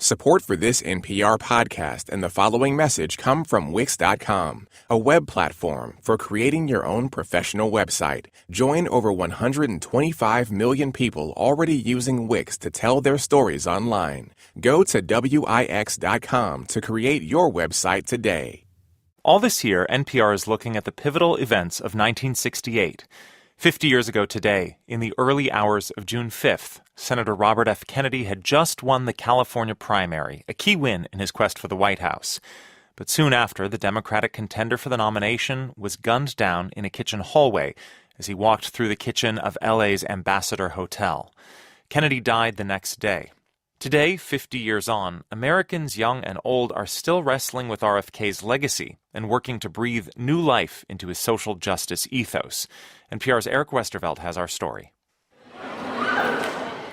Support for this NPR podcast and the following message come from Wix.com, a web platform for creating your own professional website. Join over 125 million people already using Wix to tell their stories online. Go to Wix.com to create your website today. All this year, NPR is looking at the pivotal events of 1968. 50 years ago today, in the early hours of June 5th, Senator Robert F. Kennedy had just won the California primary, a key win in his quest for the White House. But soon after, the Democratic contender for the nomination was gunned down in a kitchen hallway as he walked through the kitchen of LA's Ambassador Hotel. Kennedy died the next day. Today, 50 years on, Americans young and old are still wrestling with RFK's legacy and working to breathe new life into his social justice ethos. NPR's Eric Westerveld has our story.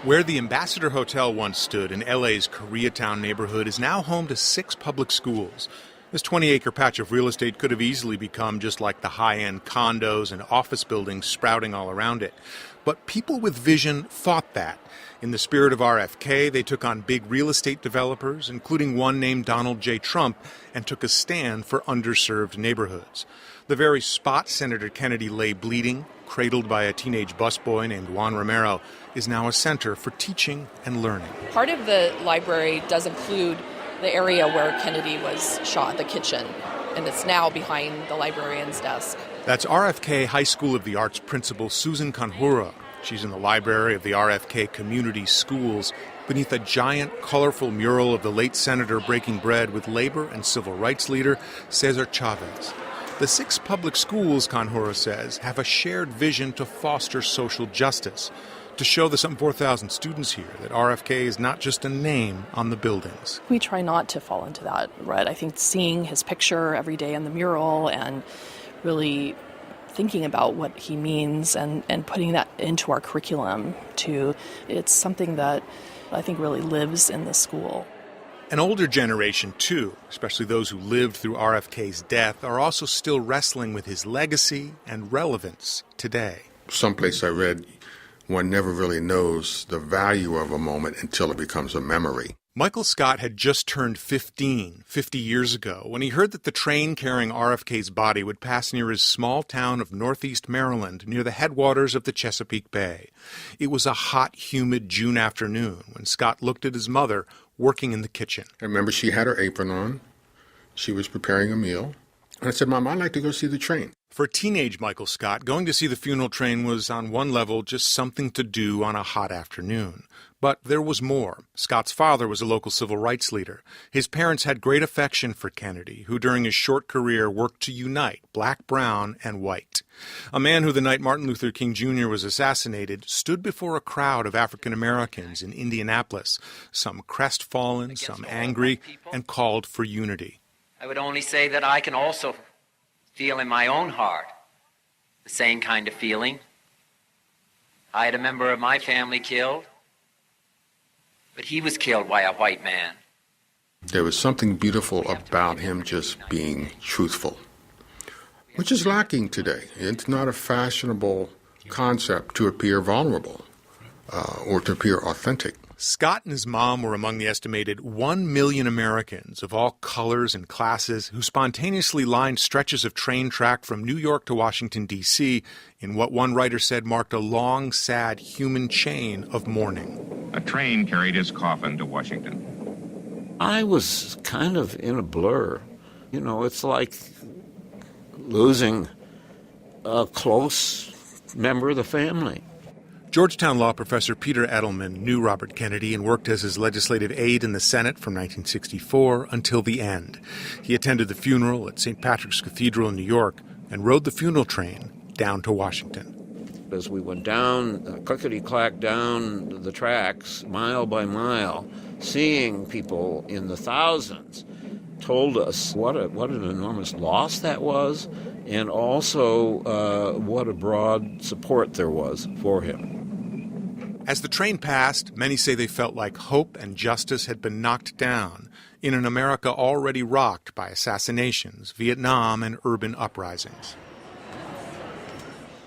Where the Ambassador Hotel once stood in LA's Koreatown neighborhood is now home to 6 public schools. This 20-acre patch of real estate could have easily become just like the high-end condos and office buildings sprouting all around it. But people with vision thought that. In the spirit of RFK, they took on big real estate developers, including one named Donald J. Trump, and took a stand for underserved neighborhoods. The very spot Senator Kennedy lay bleeding, cradled by a teenage busboy named Juan Romero, is now a center for teaching and learning. Part of the library does include the area where Kennedy was shot, the kitchen, and it's now behind the librarian's desk. That's RFK High School of the Arts principal Susan Kanhura. She's in the library of the RFK Community Schools beneath a giant, colorful mural of the late senator breaking bread with labor and civil rights leader Cesar Chavez. The 6 public schools, Kanhura says, have a shared vision to foster social justice, to show the some 4,000 students here that RFK is not just a name on the buildings. We try not to fall into that rut. I think seeing his picture every day on the mural and really thinking about what he means and putting that into our curriculum it's something that I think really lives in the school. An older generation, too, especially those who lived through RFK's death, are also still wrestling with his legacy and relevance today. Someplace I read, one never really knows the value of a moment until it becomes a memory. Michael Scott had just turned 15 50 years ago when he heard that the train carrying RFK's body would pass near his small town of northeast Maryland, near the headwaters of the Chesapeake Bay. It was a hot, humid June afternoon when Scott looked at his mother working in the kitchen. I remember she had her apron on. She was preparing a meal. And I said, Mom, I'd like to go see the train. For teenage Michael Scott, going to see the funeral train was on one level just something to do on a hot afternoon. But there was more. Scott's father was a local civil rights leader. His parents had great affection for Kennedy, who during his short career worked to unite black, brown, and white. A man who the night Martin Luther King Jr. was assassinated stood before a crowd of African Americans in Indianapolis, some crestfallen, some angry, and called for unity. I would only say that I can also feel in my own heart the same kind of feeling. I had a member of my family killed, but he was killed by a white man. There was something beautiful about him just being truthful, which is lacking today. It's not a fashionable concept to appear vulnerable or to appear authentic. Scott and his mom were among the estimated 1 million Americans of all colors and classes who spontaneously lined stretches of train track from New York to Washington, D.C. in what one writer said marked a long, sad human chain of mourning. A train carried his coffin to Washington. I was kind of in a blur. You know, it's like losing a close member of the family. Georgetown law professor Peter Edelman knew Robert Kennedy and worked as his legislative aide in the Senate from 1964 until the end. He attended the funeral at St. Patrick's Cathedral in New York and rode the funeral train down to Washington. As we went down, clickety-clack down the tracks, mile by mile, seeing people in the thousands told us what an enormous loss that was, and also what a broad support there was for him. As the train passed, many say they felt like hope and justice had been knocked down in an America already rocked by assassinations, Vietnam, and urban uprisings.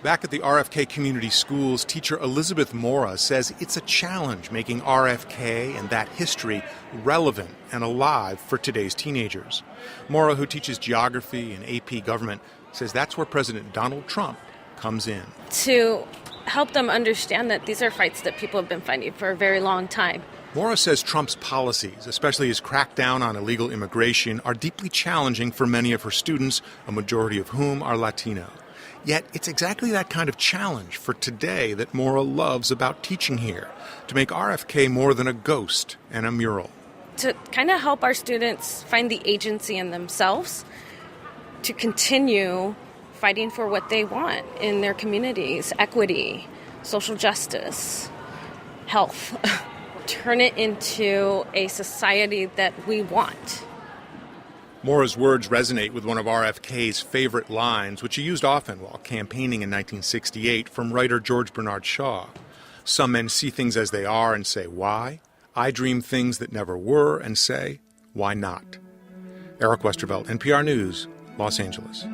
Back at the RFK Community Schools, teacher Elizabeth Mora says it's a challenge making RFK and that history relevant and alive for today's teenagers. Mora, who teaches geography and AP government, says that's where President Donald Trump comes in. To help them understand that these are fights that people have been fighting for a very long time. Mora says Trump's policies, especially his crackdown on illegal immigration, are deeply challenging for many of her students, a majority of whom are Latino. Yet it's exactly that kind of challenge for today that Mora loves about teaching here, to make RFK more than a ghost and a mural. To kind of help our students find the agency in themselves, to continue fighting for what they want in their communities, equity, social justice, health. Turn it into a society that we want. Mora's words resonate with one of RFK's favorite lines, which he used often while campaigning in 1968, from writer George Bernard Shaw. Some men see things as they are and say, why? I dream things that never were and say, why not? Eric Westervelt, NPR News, Los Angeles.